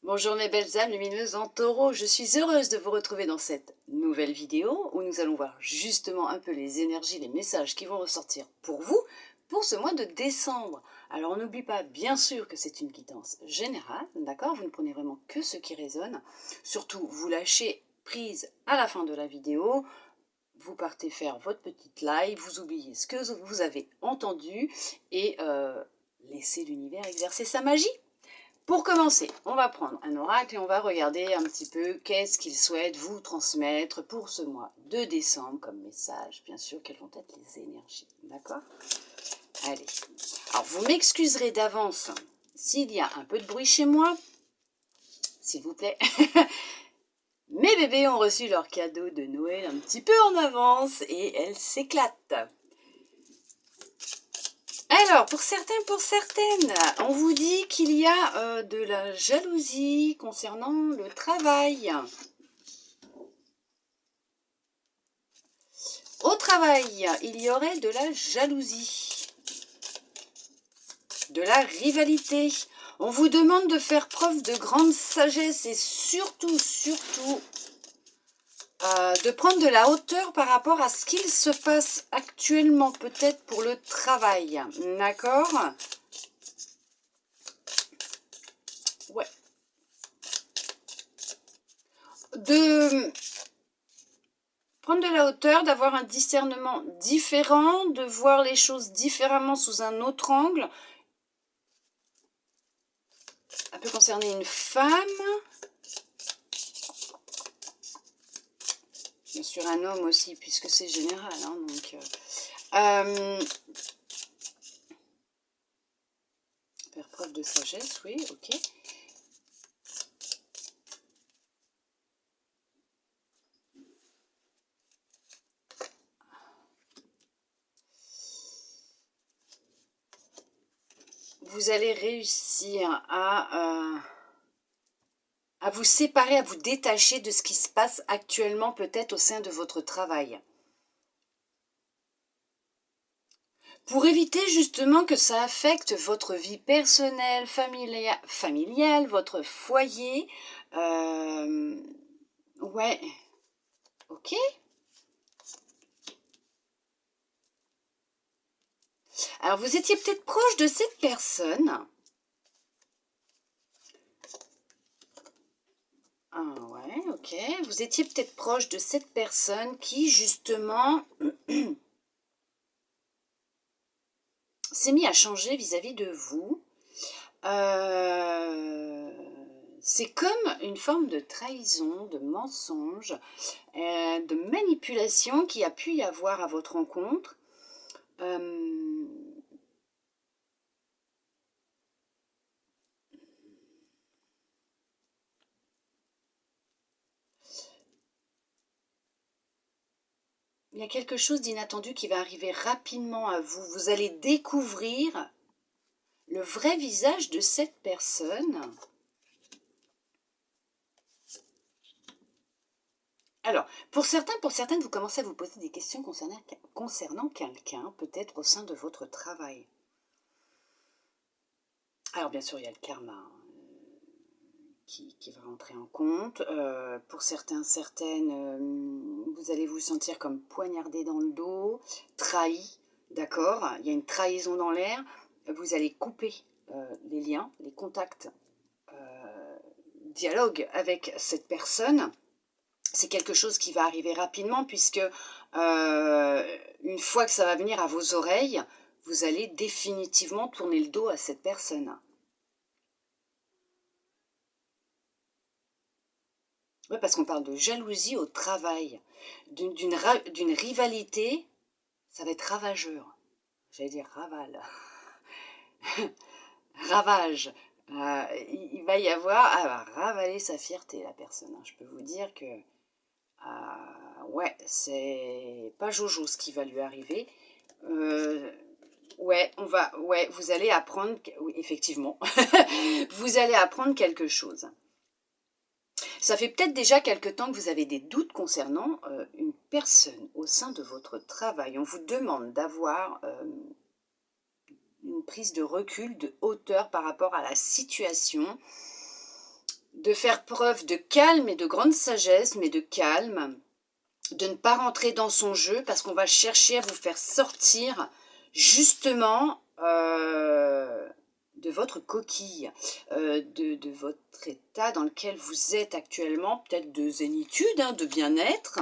Bonjour mes belles âmes lumineuses en taureau, je suis heureuse de vous retrouver dans cette nouvelle vidéo où nous allons voir justement un peu les énergies, les messages qui vont ressortir pour vous pour ce mois de décembre. Alors on n'oublie pas bien sûr que c'est une guidance générale, d'accord? Vous ne prenez vraiment que ce qui résonne. Surtout vous lâchez prise à la fin de la vidéo, vous partez faire votre petite live, vous oubliez ce que vous avez entendu et laissez l'univers exercer sa magie. Pour commencer, on va prendre un oracle et on va regarder un petit peu qu'est-ce qu'il souhaite vous transmettre pour ce mois de décembre comme message. Bien sûr, quelles vont être les énergies, d'accord? Allez, alors vous m'excuserez d'avance s'il y a un peu de bruit chez moi, s'il vous plaît. Mes bébés ont reçu leur cadeau de Noël un petit peu en avance et elles s'éclatent. Alors, pour certains, pour certaines, on vous dit qu'il y a de la jalousie concernant le travail. Au travail, il y aurait de la jalousie, de la rivalité. On vous demande de faire preuve de grande sagesse et surtout, de prendre de la hauteur par rapport à ce qu'il se passe actuellement, peut-être pour le travail. D'accord ? Ouais. De prendre de la hauteur, d'avoir un discernement différent, de voir les choses différemment sous un autre angle. Ça peut concerner une femme. Bien sûr un homme aussi, puisque c'est général. Hein, donc, faire preuve de sagesse, oui, ok. Vous allez réussir à vous séparer, à vous détacher de ce qui se passe actuellement peut-être au sein de votre travail. Pour éviter justement que ça affecte votre vie personnelle, familiale, votre foyer. Ouais, ok. Alors vous étiez peut-être proche de cette personne. Ah ouais, ok. Vous étiez peut-être proche de cette personne qui justement s'est mis à changer vis-à-vis de vous. C'est comme une forme de trahison, de mensonge, de manipulation qui a pu y avoir à votre rencontre. Il y a quelque chose d'inattendu qui va arriver rapidement à vous. Vous allez découvrir le vrai visage de cette personne. Alors, pour certains, pour certaines, vous commencez à vous poser des questions concernant quelqu'un, peut-être au sein de votre travail. Alors, bien sûr, il y a le karma qui va rentrer en compte. Pour certains, certaines, vous allez vous sentir comme poignardé dans le dos, trahi, d'accord? Il y a une trahison dans l'air. Vous allez couper les liens, les contacts, dialogue avec cette personne. C'est quelque chose qui va arriver rapidement puisque une fois que ça va venir à vos oreilles, vous allez définitivement tourner le dos à cette personne. Oui, parce qu'on parle de jalousie au travail, d'une rivalité, ça va être ravageur. J'allais dire ravale. Ravage. Il va y avoir, elle va ravaler sa fierté, la personne. Je peux vous dire que ouais, c'est pas Jojo ce qui va lui arriver. Ouais, vous allez apprendre, oui, effectivement, vous allez apprendre quelque chose. Ça fait peut-être déjà quelque temps que vous avez des doutes concernant une personne au sein de votre travail. On vous demande d'avoir une prise de recul, de hauteur par rapport à la situation. de faire preuve de calme et de grande sagesse, mais de calme, de ne pas rentrer dans son jeu parce qu'on va chercher à vous faire sortir justement de votre coquille, de votre état dans lequel vous êtes actuellement, peut-être de zénitude, hein, de bien-être.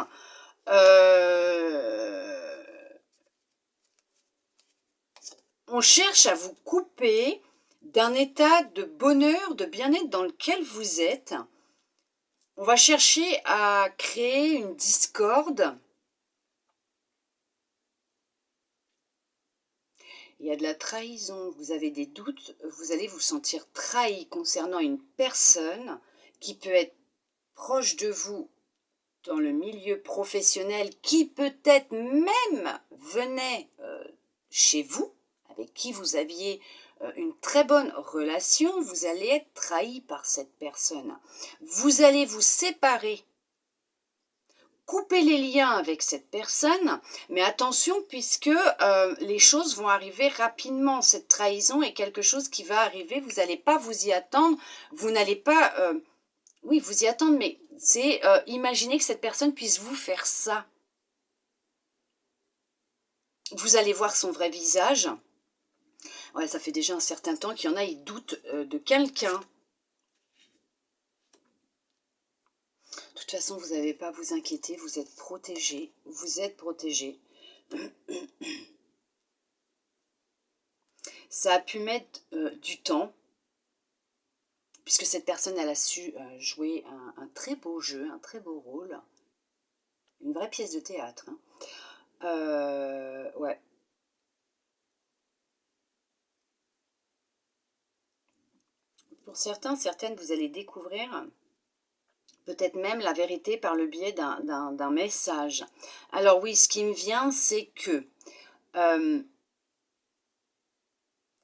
On cherche à vous couper d'un état de bonheur, de bien-être dans lequel vous êtes. On va chercher à créer une discorde. Il y a de la trahison, vous avez des doutes, vous allez vous sentir trahi concernant une personne qui peut être proche de vous dans le milieu professionnel, qui peut-être même venait chez vous, avec qui vous aviez une très bonne relation, vous allez être trahi par cette personne. Vous allez vous séparer, couper les liens avec cette personne, mais attention puisque les choses vont arriver rapidement. Cette trahison est quelque chose qui va arriver, vous n'allez pas vous y attendre, vous n'allez pas, oui, vous y attendre, mais c'est imaginer que cette personne puisse vous faire ça. Vous allez voir son vrai visage. Ouais, ça fait déjà un certain temps qu'il y en a, ils doutent de quelqu'un. De toute façon, vous n'avez pas à vous inquiéter, vous êtes protégé. Vous êtes protégé. Ça a pu mettre du temps, puisque cette personne, elle a su jouer un très beau jeu, un très beau rôle. Une vraie pièce de théâtre. Hein. Ouais. Pour certains, certaines, vous allez découvrir peut-être même la vérité par le biais d'un message. Alors oui, ce qui me vient, c'est que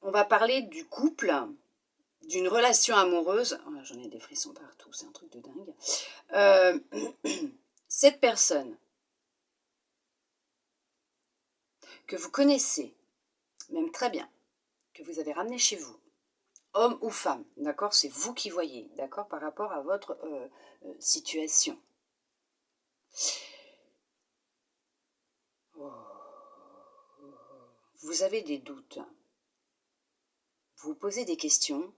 on va parler du couple, d'une relation amoureuse. Oh, j'en ai des frissons partout, c'est un truc de dingue. Cette personne que vous connaissez, même très bien, que vous avez ramené chez vous, homme ou femme, d'accord, c'est vous qui voyez, d'accord, par rapport à votre situation. Vous avez des doutes, vous vous posez des questions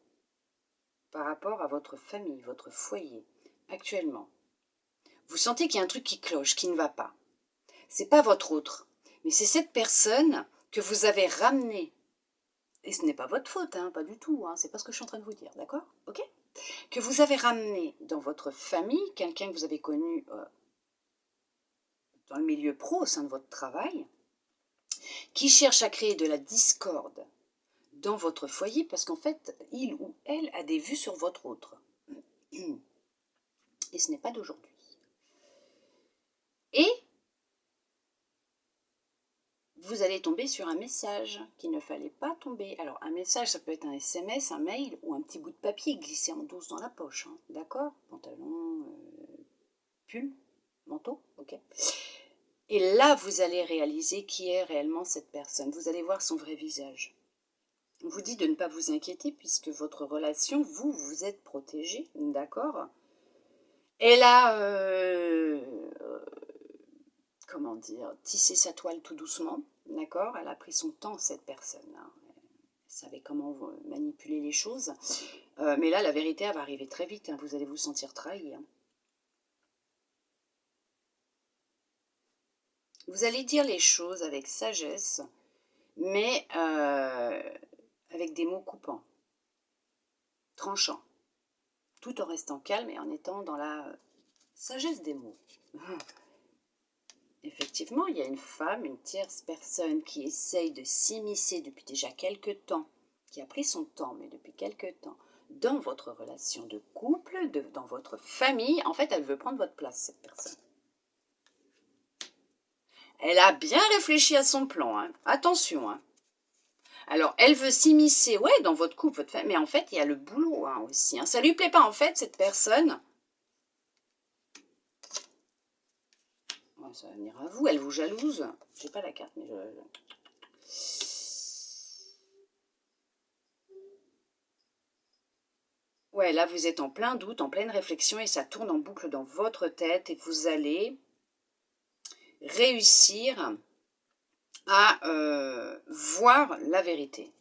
par rapport à votre famille, votre foyer, actuellement. Vous sentez qu'il y a un truc qui cloche, qui ne va pas. C'est pas votre autre, mais c'est cette personne que vous avez ramenée. Et ce n'est pas votre faute, hein, pas du tout, hein, c'est pas ce que je suis en train de vous dire, d'accord? Ok? Que vous avez ramené dans votre famille, quelqu'un que vous avez connu dans le milieu pro, au sein de votre travail, qui cherche à créer de la discorde dans votre foyer, parce qu'en fait, il ou elle a des vues sur votre autre. Et ce n'est pas d'aujourd'hui. Et vous allez tomber sur un message qu'il ne fallait pas tomber. Alors, un message, ça peut être un SMS, un mail ou un petit bout de papier glissé en douce dans la poche. Hein, d'accord? Pantalon, pull, manteau, ok. Et là, vous allez réaliser qui est réellement cette personne. Vous allez voir son vrai visage. On vous dit de ne pas vous inquiéter puisque votre relation, vous êtes protégé, d'accord? Elle a, comment dire, tissé sa toile tout doucement, d'accord? Elle a pris son temps, cette personne. Hein. Elle savait comment manipuler les choses. Mais là, la vérité, elle va arriver très vite. Hein. Vous allez vous sentir trahi. Hein. Vous allez dire les choses avec sagesse, mais avec des mots coupants, tranchants, tout en restant calme et en étant dans la sagesse des mots. Effectivement, il y a une femme, une tierce personne qui essaye de s'immiscer depuis déjà quelques temps, qui a pris son temps, mais depuis quelques temps, dans votre relation de couple, dans votre famille. En fait, elle veut prendre votre place, cette personne. Elle a bien réfléchi à son plan, hein. Attention. Hein. Alors, elle veut s'immiscer, ouais, dans votre couple, votre famille, mais en fait, il y a le boulot hein, aussi. Hein. Ça lui plaît pas, en fait, cette personne. Ouais, ça va venir à vous, elle vous jalouse. J'ai pas la carte, mais je... Ouais, là, vous êtes en plein doute, en pleine réflexion et ça tourne en boucle dans votre tête et vous allez réussir à voir la vérité.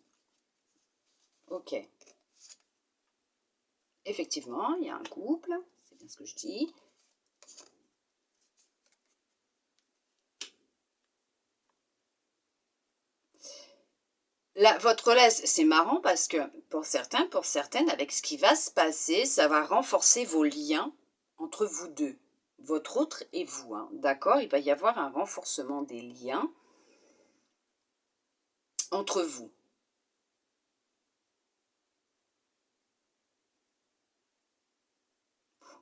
Ok. Effectivement, il y a un couple, c'est bien ce que je dis. Là, votre relation, c'est marrant parce que pour certains, pour certaines, avec ce qui va se passer, ça va renforcer vos liens entre vous deux, votre autre et vous. Hein, d'accord? Il va y avoir un renforcement des liens entre vous.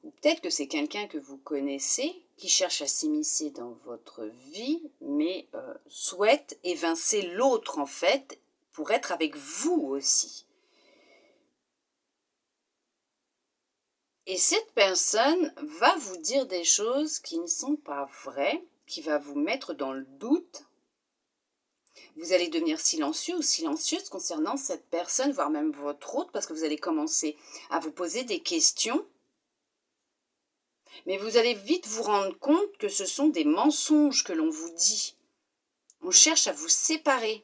Ou peut-être que c'est quelqu'un que vous connaissez qui cherche à s'immiscer dans votre vie, mais souhaite évincer l'autre en fait pour être avec vous aussi. Et cette personne va vous dire des choses qui ne sont pas vraies, qui va vous mettre dans le doute. Vous allez devenir silencieux ou silencieuse concernant cette personne, voire même votre autre, parce que vous allez commencer à vous poser des questions. Mais vous allez vite vous rendre compte que ce sont des mensonges que l'on vous dit. On cherche à vous séparer.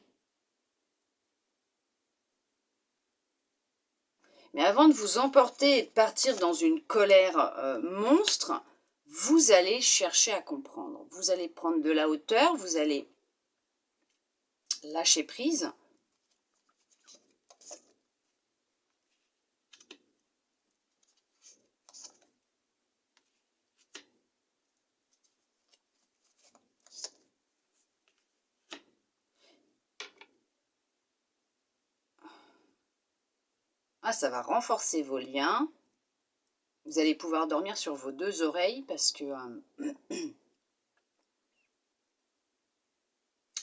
Mais avant de vous emporter et de partir dans une colère monstre, vous allez chercher à comprendre. Vous allez prendre de la hauteur, vous allez lâcher prise. Ah, ça va renforcer vos liens. Vous allez pouvoir dormir sur vos deux oreilles parce que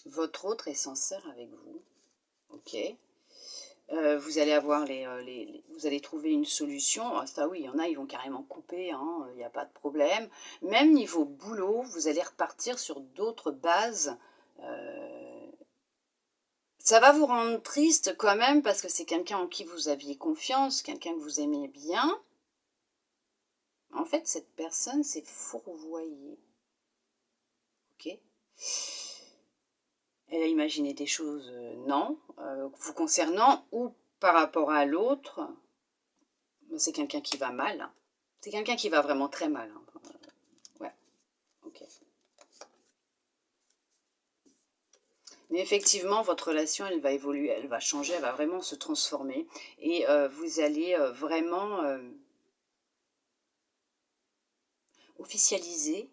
votre autre est sincère avec vous. Ok. Vous allez avoir vous allez trouver une solution. Ah, ça oui, il y en a, ils vont carrément couper, hein, il n'y a pas de problème. Même niveau boulot, vous allez repartir sur d'autres bases. Ça va vous rendre triste quand même parce que c'est quelqu'un en qui vous aviez confiance, quelqu'un que vous aimiez bien. En fait, cette personne s'est fourvoyée. Ok. Elle a imaginé des choses, non, vous concernant ou par rapport à l'autre. C'est quelqu'un qui va mal. C'est quelqu'un qui va vraiment très mal. Ouais, ok. Mais effectivement, votre relation, elle va évoluer, elle va changer, elle va vraiment se transformer. Et vous allez vraiment officialiser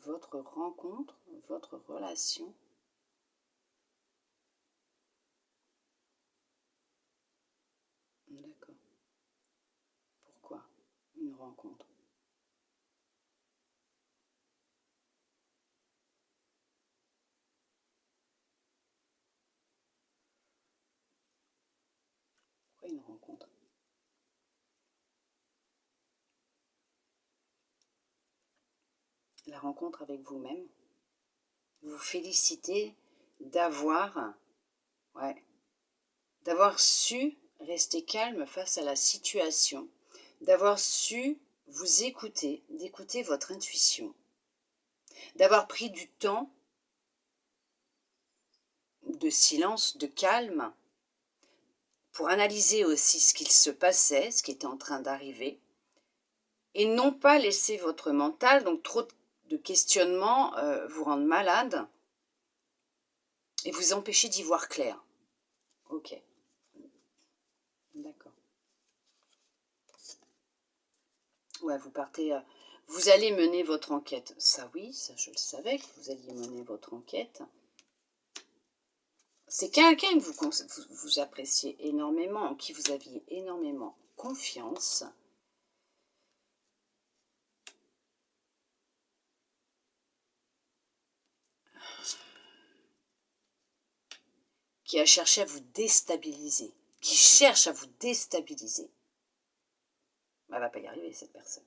votre rencontre, votre relation. D'accord. Pourquoi une rencontre? Pourquoi une rencontre? La rencontre avec vous-même. Vous félicitez d'avoir, ouais, d'avoir su rester calme face à la situation, d'avoir su vous écouter, d'écouter votre intuition, d'avoir pris du temps de silence, de calme, pour analyser aussi ce qu'il se passait, ce qui était en train d'arriver, et non pas laisser votre mental, donc trop de questionnements, vous rendre malade et vous empêcher d'y voir clair. Ok. D'accord. Ouais, vous partez, vous allez mener votre enquête. Ça oui, ça je le savais que vous alliez mener votre enquête. C'est quelqu'un que vous appréciez énormément, en qui vous aviez énormément confiance. Qui a cherché à vous déstabiliser. Qui cherche à vous déstabiliser. Elle ne va pas y arriver, cette personne.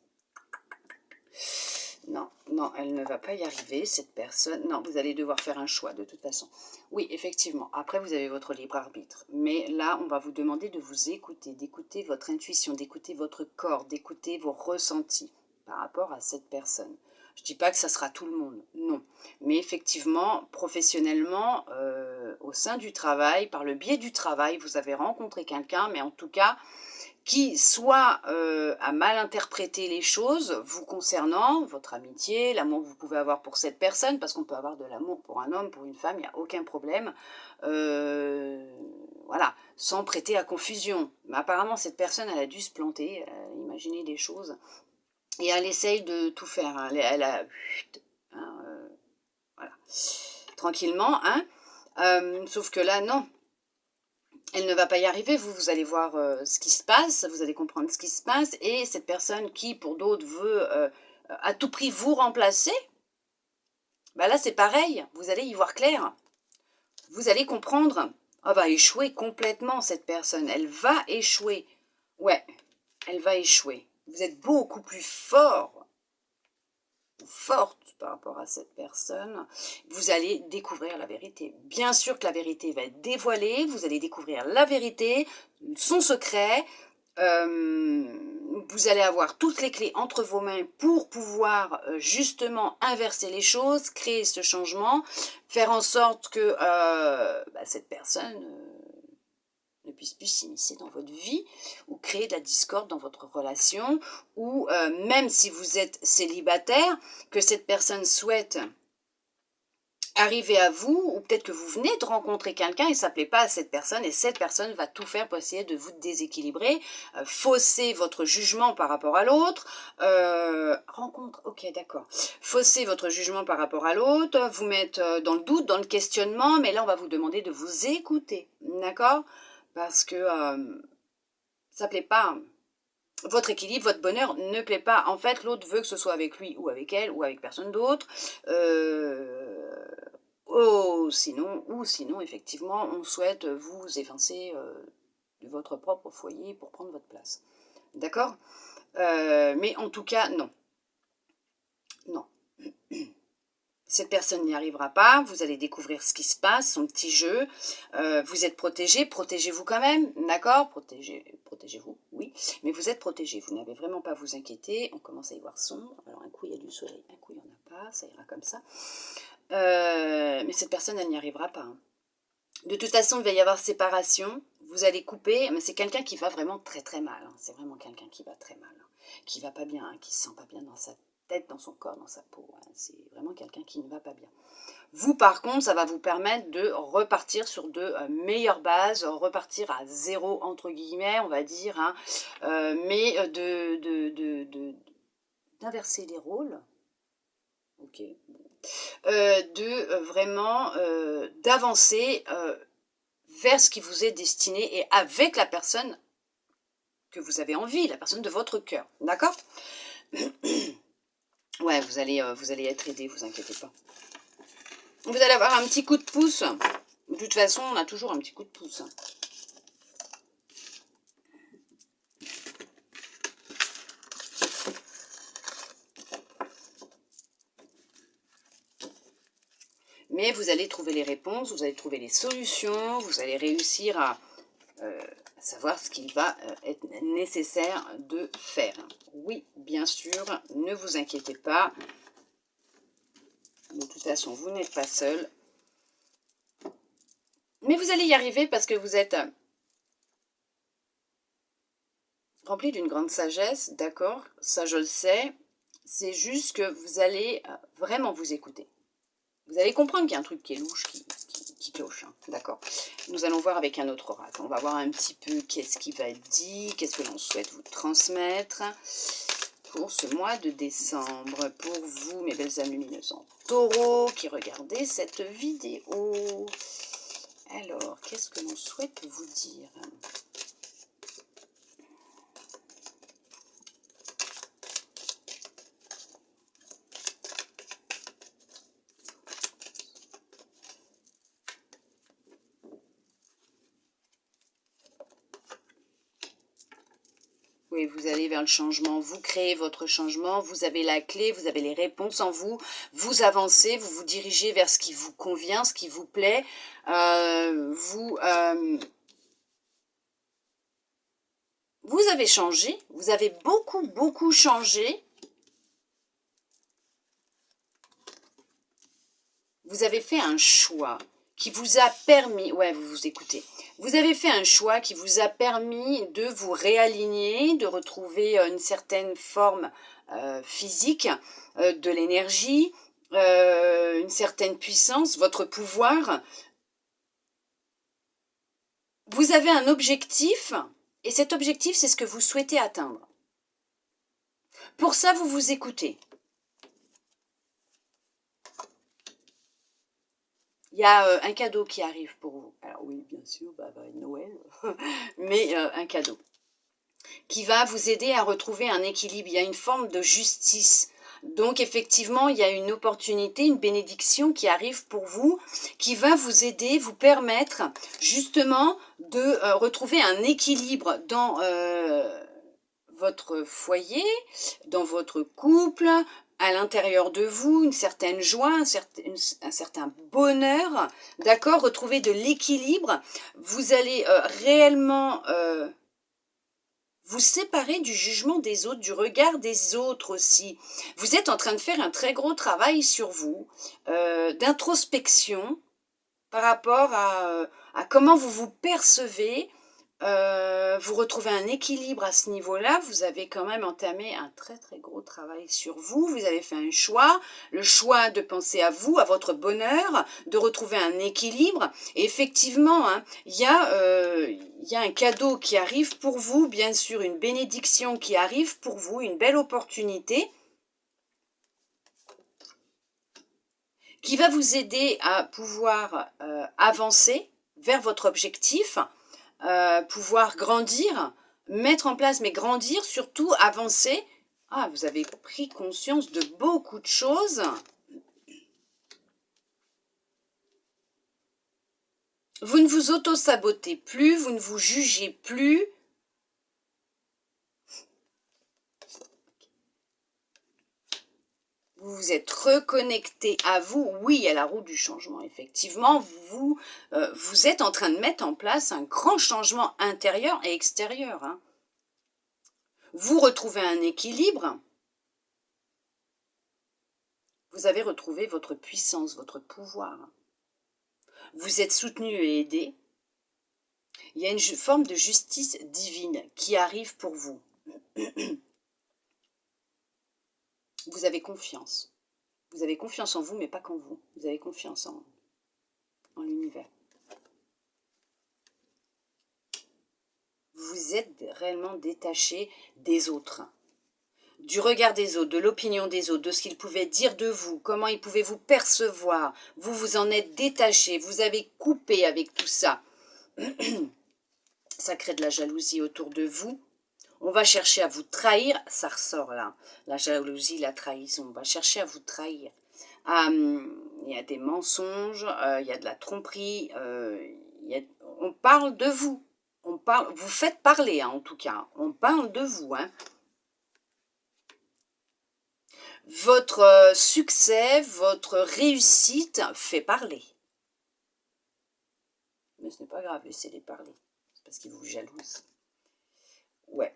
Non, non, elle ne va pas y arriver, cette personne. Non, vous allez devoir faire un choix de toute façon. Oui, effectivement. Après, vous avez votre libre arbitre. Mais là, on va vous demander de vous écouter, d'écouter votre intuition, d'écouter votre corps, d'écouter vos ressentis par rapport à cette personne. Je ne dis pas que ça sera tout le monde, non. Mais effectivement, professionnellement, au sein du travail, par le biais du travail, vous avez rencontré quelqu'un, mais en tout cas, qui soit a mal interprété les choses vous concernant, votre amitié, l'amour que vous pouvez avoir pour cette personne, parce qu'on peut avoir de l'amour pour un homme, pour une femme, il n'y a aucun problème, voilà, sans prêter à confusion. Mais apparemment, cette personne, elle a dû se planter, elle a imaginé des choses, et elle essaye de tout faire, hein. Elle a... Hein, voilà, tranquillement, hein, sauf que là, non. Elle ne va pas y arriver, vous allez voir ce qui se passe, vous allez comprendre ce qui se passe, et cette personne qui, pour d'autres, veut à tout prix vous remplacer, bah là c'est pareil, vous allez y voir clair. Vous allez comprendre, elle va échouer complètement cette personne, elle va échouer. Ouais, elle va échouer. Vous êtes beaucoup plus fort, forte par rapport à cette personne, vous allez découvrir la vérité. Bien sûr que la vérité va être dévoilée, vous allez découvrir la vérité, son secret, vous allez avoir toutes les clés entre vos mains pour pouvoir justement inverser les choses, créer ce changement, faire en sorte que cette personne ne puisse plus s'immiscer dans votre vie ou créer de la discorde dans votre relation, ou même si vous êtes célibataire, que cette personne souhaite arriver à vous, ou peut-être que vous venez de rencontrer quelqu'un et ça ne plaît pas à cette personne, et cette personne va tout faire pour essayer de vous déséquilibrer, fausser votre jugement par rapport à l'autre, rencontre, ok d'accord, fausser votre jugement par rapport à l'autre, vous mettre dans le doute, dans le questionnement, mais là on va vous demander de vous écouter, d'accord? Parce que ça ne plaît pas. Votre équilibre, votre bonheur ne plaît pas. En fait, l'autre veut que ce soit avec lui ou avec elle ou avec personne d'autre. Sinon, effectivement, on souhaite vous évincer de votre propre foyer pour prendre votre place. D'accord? Mais en tout cas, non. Non. Cette personne n'y arrivera pas, vous allez découvrir ce qui se passe, son petit jeu, vous êtes protégé, protégez-vous quand même, d'accord? Protégez-vous, oui, mais vous êtes protégé, vous n'avez vraiment pas à vous inquiéter, on commence à y voir sombre, alors un coup il y a du soleil, un coup il n'y en a pas, ça ira comme ça, mais cette personne elle n'y arrivera pas, hein. De toute façon il va y avoir séparation, vous allez couper, mais c'est quelqu'un qui va vraiment très très mal, hein. C'est vraiment quelqu'un qui va très mal, hein. Qui va pas bien, hein, qui se sent pas bien dans sa tête, dans son corps, dans sa peau, hein. C'est vraiment quelqu'un qui ne va pas bien. Vous, par contre, ça va vous permettre de repartir sur de meilleures bases, repartir à zéro, entre guillemets, on va dire, hein, mais d'inverser les rôles, ok, vraiment d'avancer vers ce qui vous est destiné et avec la personne que vous avez envie, la personne de votre cœur, d'accord? Ouais, vous allez être aidé, vous inquiétez pas. Vous allez avoir un petit coup de pouce. De toute façon, on a toujours un petit coup de pouce. Mais vous allez trouver les réponses, vous allez trouver les solutions, vous allez réussir à savoir ce qu'il va être nécessaire de faire. Oui, bien sûr, ne vous inquiétez pas. De toute façon, vous n'êtes pas seul. Mais vous allez y arriver parce que vous êtes rempli d'une grande sagesse, d'accord, ça je le sais. C'est juste que vous allez vraiment vous écouter. Vous allez comprendre qu'il y a un truc qui est louche, qui cloche, hein, d'accord. Nous allons voir avec un autre oracle. On va voir un petit peu qu'est-ce qui va être dit, qu'est-ce que l'on souhaite vous transmettre pour ce mois de décembre. Pour vous, mes belles âmes lumineuses en taureau, qui regardez cette vidéo. Alors, qu'est-ce que l'on souhaite vous dire ? Oui, vous allez vers le changement, vous créez votre changement, vous avez la clé, vous avez les réponses en vous, vous avancez, vous vous dirigez vers ce qui vous convient, ce qui vous plaît, vous avez changé, vous avez beaucoup changé. Vous avez fait un choix qui vous a permis, ouais, vous vous écoutez, vous avez fait un choix qui vous a permis de vous réaligner, de retrouver une certaine forme physique, de l'énergie, une certaine puissance, votre pouvoir. Vous avez un objectif, et cet objectif, c'est ce que vous souhaitez atteindre. Pour ça, vous vous écoutez. Il y a un cadeau qui arrive pour vous. Alors oui, bien sûr, Noël, mais un cadeau qui va vous aider à retrouver un équilibre. Il y a une forme de justice. Donc effectivement, il y a une opportunité, une bénédiction qui arrive pour vous, qui va vous aider, vous permettre justement de retrouver un équilibre dans votre foyer, dans votre couple, à l'intérieur de vous, une certaine joie, un certain bonheur, d'accord, retrouver de l'équilibre. Vous allez réellement vous séparer du jugement des autres, du regard des autres aussi. Vous êtes en train de faire un très gros travail sur vous, d'introspection par rapport à comment vous vous percevez. Vous retrouvez un équilibre à ce niveau-là, vous avez quand même entamé un très gros travail sur vous, vous avez fait un choix, le choix de penser à vous, à votre bonheur, de retrouver un équilibre, et effectivement, hein, il y a un cadeau qui arrive pour vous, bien sûr, une bénédiction qui arrive pour vous, une belle opportunité, qui va vous aider à pouvoir avancer vers votre objectif, pouvoir grandir, mettre en place, mais grandir, surtout avancer. Ah, vous avez pris conscience de beaucoup de choses. Vous ne vous auto-sabotez plus, vous ne vous jugez plus. Vous vous êtes reconnecté à vous, oui, à la roue du changement, effectivement. Vous êtes en train de mettre en place un grand changement intérieur et extérieur. Hein. Vous retrouvez un équilibre. Vous avez retrouvé votre puissance, votre pouvoir. Vous êtes soutenu et aidé. Il y a une forme de justice divine qui arrive pour vous. Vous avez confiance. Vous avez confiance en vous, mais pas qu'en vous. Vous avez confiance en l'univers. Vous êtes réellement détaché des autres. Du regard des autres, de l'opinion des autres, de ce qu'ils pouvaient dire de vous, comment ils pouvaient vous percevoir. Vous vous en êtes détaché, vous avez coupé avec tout ça. Ça crée de la jalousie autour de vous. On va chercher à vous trahir, ça ressort là. La jalousie, la trahison, on va chercher à vous trahir. Il y a des mensonges, il y a de la tromperie, on parle de vous. Vous faites parler, hein, en tout cas. On parle de vous. Hein. Votre succès, votre réussite fait parler. Mais ce n'est pas grave, laissez-les parler. C'est parce qu'ils vous jalousent. Ouais.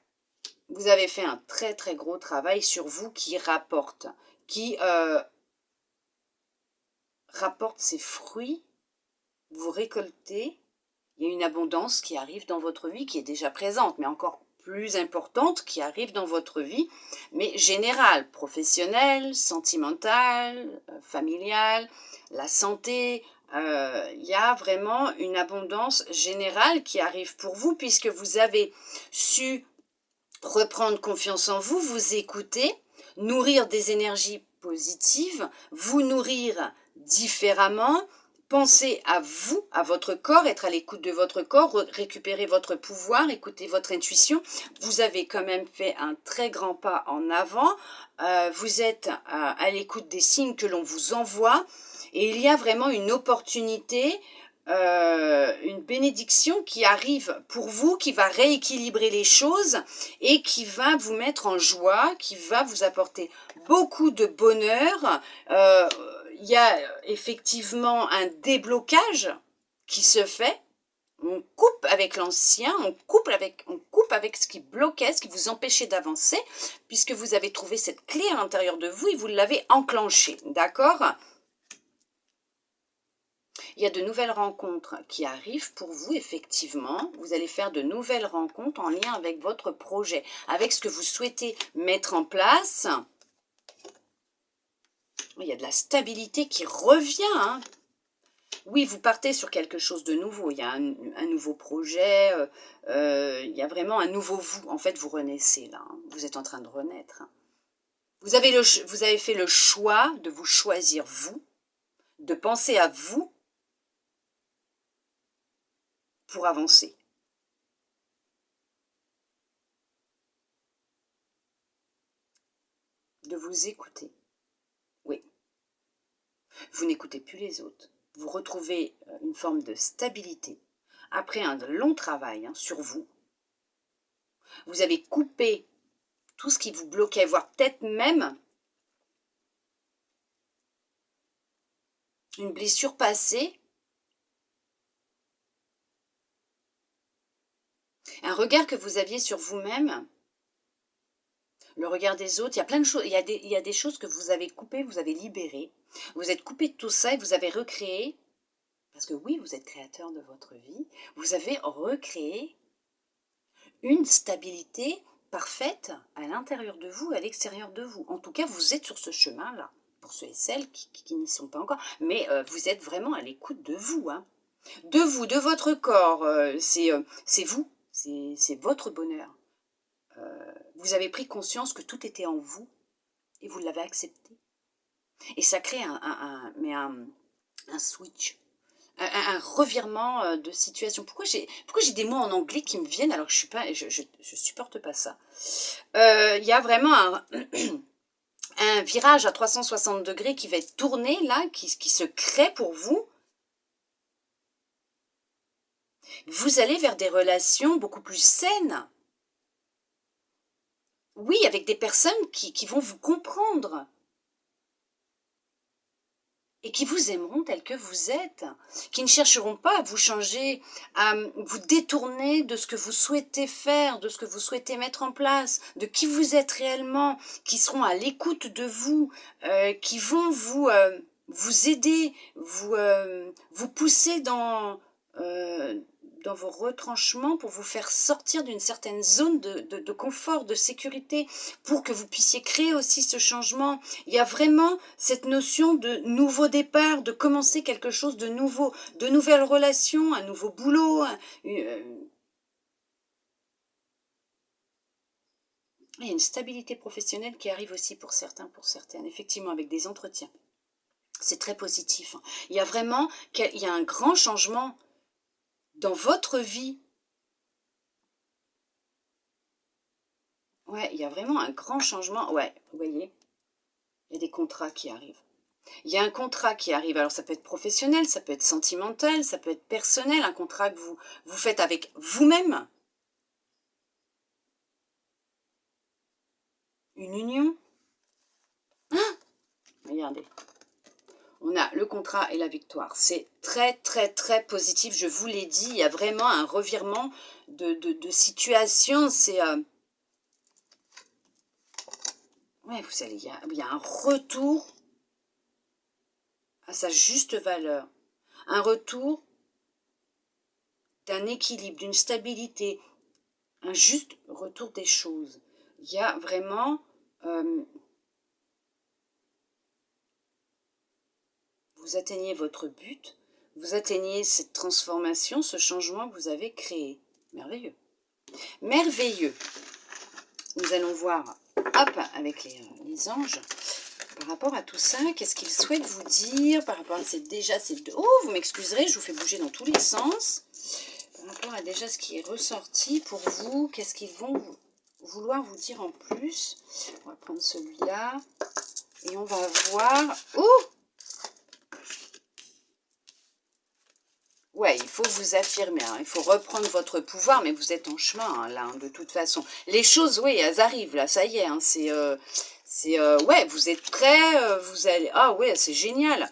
Vous avez fait un très gros travail sur vous qui rapporte. Qui rapporte ses fruits. Vous récoltez. Il y a une abondance qui arrive dans votre vie, qui est déjà présente, mais encore plus importante, qui arrive dans votre vie, mais générale, professionnelle, sentimentale, familiale, la santé. Il y a vraiment une abondance générale qui arrive pour vous, puisque vous avez su reprendre confiance en vous, vous écouter, nourrir des énergies positives, vous nourrir différemment, penser à vous, à votre corps, être à l'écoute de votre corps, récupérer votre pouvoir, écouter votre intuition. Vous avez quand même fait un très grand pas en avant. Vous êtes à l'écoute des signes que l'on vous envoie. Et il y a vraiment une opportunité une bénédiction qui arrive pour vous, qui va rééquilibrer les choses et qui va vous mettre en joie, qui va vous apporter beaucoup de bonheur. Il y a effectivement un déblocage qui se fait. On coupe avec l'ancien, on coupe avec ce qui bloquait, ce qui vous empêchait d'avancer, puisque vous avez trouvé cette clé à l'intérieur de vous et vous l'avez enclenchée, d'accord ? Il y a de nouvelles rencontres qui arrivent pour vous, effectivement. Vous allez faire de nouvelles rencontres en lien avec votre projet, avec ce que vous souhaitez mettre en place. Il y a de la stabilité qui revient, hein. Oui, vous partez sur quelque chose de nouveau, il y a un nouveau projet, il y a vraiment un nouveau vous. En fait, vous renaissez là, hein. Vous êtes en train de renaître. Vous avez fait le choix de vous choisir vous, de penser à vous pour avancer. De vous écouter. Oui. Vous n'écoutez plus les autres. Vous retrouvez une forme de stabilité. Après un long travail sur vous, vous avez coupé tout ce qui vous bloquait, voire peut-être même une blessure passée, un regard que vous aviez sur vous-même, le regard des autres. Il y a plein de choses, il y a des choses que vous avez coupées, vous avez libérées. Vous êtes coupé de tout ça et vous avez recréé, parce que oui, vous êtes créateur de votre vie, vous avez recréé une stabilité parfaite à l'intérieur de vous, à l'extérieur de vous. En tout cas, vous êtes sur ce chemin-là, pour ceux et celles qui n'y sont pas encore. Mais vous êtes vraiment à l'écoute de vous, hein. De vous, de votre corps. C'est vous, c'est votre bonheur. Vous avez pris conscience que tout était en vous et vous l'avez accepté. Et ça crée un switch. Un revirement de situation. Pourquoi j'ai des mots en anglais qui me viennent alors que je supporte pas ça. Il y a vraiment un virage à 360 degrés qui va être tourné là, qui se crée pour vous. Vous allez vers des relations beaucoup plus saines. Oui, avec des personnes qui vont vous comprendre. Et qui vous aimeront tel que vous êtes, qui ne chercheront pas à vous changer, à vous détourner de ce que vous souhaitez faire, de ce que vous souhaitez mettre en place, de qui vous êtes réellement, qui seront à l'écoute de vous, qui vont vous aider, vous pousser dans vos retranchements pour vous faire sortir d'une certaine zone de confort, de sécurité, pour que vous puissiez créer aussi ce changement. Il y a vraiment cette notion de nouveau départ, de commencer quelque chose de nouveau, de nouvelles relations, un nouveau boulot. Il y a une stabilité professionnelle qui arrive aussi pour certains, pour certaines, effectivement, avec des entretiens. C'est très positif. Il y a vraiment un grand changement dans votre vie. Ouais, il y a vraiment un grand changement. Ouais, vous voyez, il y a des contrats qui arrivent. Il y a un contrat qui arrive. Alors, ça peut être professionnel, ça peut être sentimental, ça peut être personnel. Un contrat que vous faites avec vous-même. Une union. Ah, regardez. On a le contrat et la victoire. C'est très, très, très positif. Je vous l'ai dit, il y a vraiment un revirement de situation. C'est... ouais, vous savez, il y a un retour à sa juste valeur. Un retour d'un équilibre, d'une stabilité. Un juste retour des choses. Il y a vraiment... vous atteignez votre but, vous atteignez cette transformation, ce changement que vous avez créé. Merveilleux. Merveilleux. Nous allons voir, hop, avec les anges, par rapport à tout ça, qu'est-ce qu'ils souhaitent vous dire, par rapport à oh, vous m'excuserez, je vous fais bouger dans tous les sens, par rapport à déjà ce qui est ressorti pour vous, qu'est-ce qu'ils vont vouloir vous dire en plus. On va prendre celui-là, et on va voir, oh, Ouais, il faut vous affirmer, hein, il faut reprendre votre pouvoir, mais vous êtes en chemin, hein, là, hein, de toute façon. Les choses, oui, elles arrivent, là, ça y est, hein, ouais, vous êtes prêts, vous allez, ah ouais, c'est génial.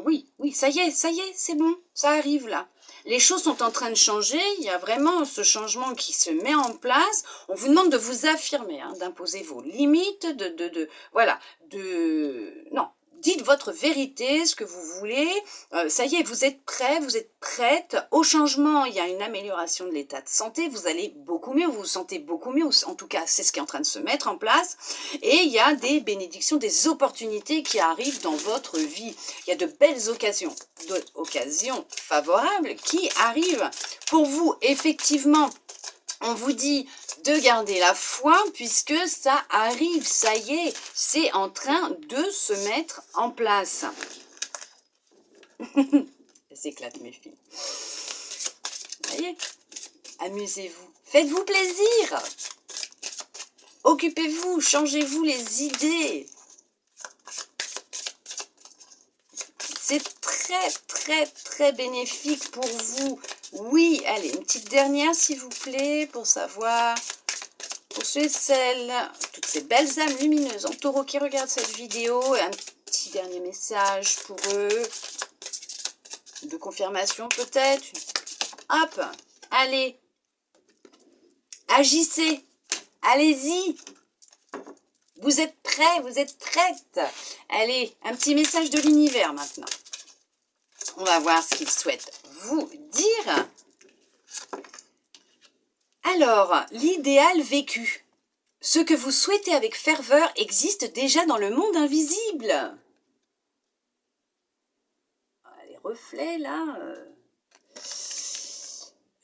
Oui, oui, ça y est, c'est bon, ça arrive, là. Les choses sont en train de changer, il y a vraiment ce changement qui se met en place. On vous demande de vous affirmer, hein, d'imposer vos limites, voilà, non, dites votre vérité, ce que vous voulez. Ça y est, vous êtes prêts, vous êtes prête au changement. Il y a une amélioration de l'état de santé. Vous allez beaucoup mieux, vous vous sentez beaucoup mieux. En tout cas, c'est ce qui est en train de se mettre en place. Et il y a des bénédictions, des opportunités qui arrivent dans votre vie. Il y a de belles occasions favorables qui arrivent pour vous. Effectivement, on vous dit de garder la foi puisque ça arrive, ça y est, c'est en train de se mettre en place. Elles s'éclatent mes filles. Voyez, amusez-vous, faites-vous plaisir. Occupez-vous, changez-vous les idées. C'est très, très, très bénéfique pour vous. Oui, allez, une petite dernière, s'il vous plaît, pour savoir, pour ceux et celles, toutes ces belles âmes lumineuses en taureau qui regardent cette vidéo, un petit dernier message pour eux, de confirmation peut-être. Hop, allez, agissez, allez-y. Vous êtes prêts, vous êtes prêtes. Allez, un petit message de l'univers maintenant. On va voir ce qu'il souhaite vous dire. Alors, l'idéal vécu. Ce que vous souhaitez avec ferveur existe déjà dans le monde invisible. Les reflets, là.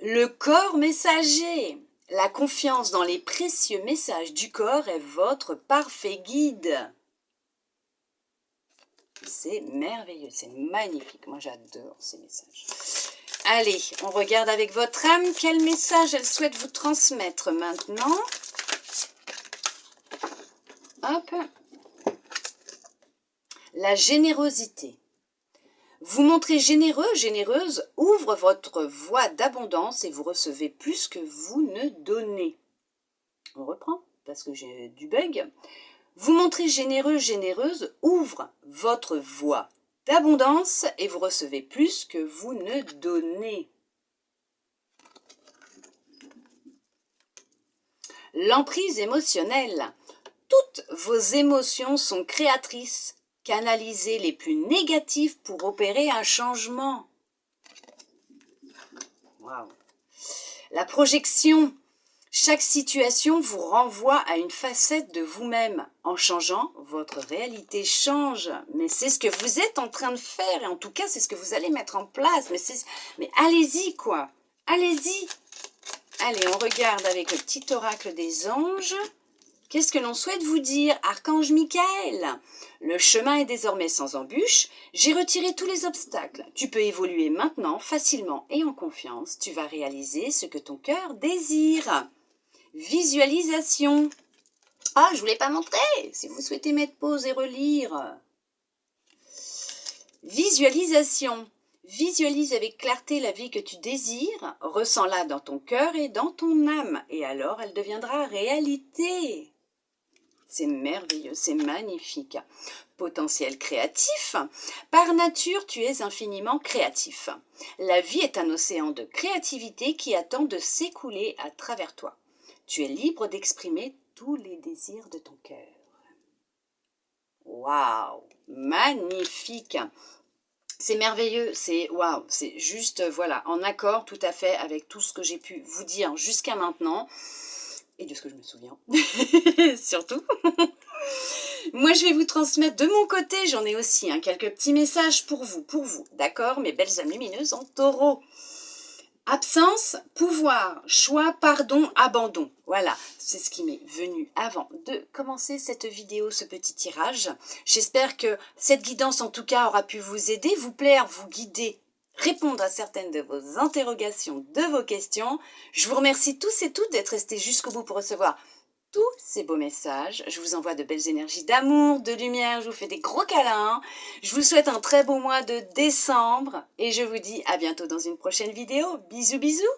Le corps messager. La confiance dans les précieux messages du corps est votre parfait guide. C'est merveilleux, c'est magnifique. Moi, j'adore ces messages. Allez, on regarde avec votre âme quel message elle souhaite vous transmettre maintenant. Hop. La générosité. Vous montrez généreux, généreuse, ouvre votre voie d'abondance et vous recevez plus que vous ne donnez. On reprend parce que j'ai du bug. Vous montrez généreux, généreuse, ouvre votre voie d'abondance et vous recevez plus que vous ne donnez. L'emprise émotionnelle. Toutes vos émotions sont créatrices. Canalisez les plus négatives pour opérer un changement. Waouh. La projection. Chaque situation vous renvoie à une facette de vous-même. En changeant, votre réalité change. Mais c'est ce que vous êtes en train de faire. Et en tout cas, c'est ce que vous allez mettre en place. Mais allez-y, quoi. Allez-y. Allez, on regarde avec le petit oracle des anges. Qu'est-ce que l'on souhaite vous dire, Archange Michael? Le chemin est désormais sans embûche. J'ai retiré tous les obstacles. Tu peux évoluer maintenant, facilement et en confiance. Tu vas réaliser ce que ton cœur désire. Visualisation. Ah, je ne vous l'ai pas montré. Si vous souhaitez mettre pause et relire. Visualisation. Visualise avec clarté la vie que tu désires. Ressens-la dans ton cœur et dans ton âme. Et alors, elle deviendra réalité. C'est merveilleux, c'est magnifique. Potentiel créatif. Par nature, tu es infiniment créatif. La vie est un océan de créativité qui attend de s'écouler à travers toi. Tu es libre d'exprimer tous les désirs de ton cœur. Waouh, magnifique. C'est merveilleux, c'est waouh, c'est juste, voilà, en accord tout à fait avec tout ce que j'ai pu vous dire jusqu'à maintenant. Et de ce que je me souviens, surtout. Moi, je vais vous transmettre de mon côté, j'en ai aussi quelques petits messages pour vous, d'accord, mes belles âmes lumineuses en taureau. Absence, pouvoir, choix, pardon, abandon. Voilà, c'est ce qui m'est venu avant de commencer cette vidéo, ce petit tirage. J'espère que cette guidance, en tout cas, aura pu vous aider, vous plaire, vous guider, répondre à certaines de vos interrogations, de vos questions. Je vous remercie tous et toutes d'être restés jusqu'au bout pour recevoir tous ces beaux messages. Je vous envoie de belles énergies d'amour, de lumière. Je vous fais des gros câlins. Je vous souhaite un très beau mois de décembre. Et je vous dis à bientôt dans une prochaine vidéo. Bisous, bisous.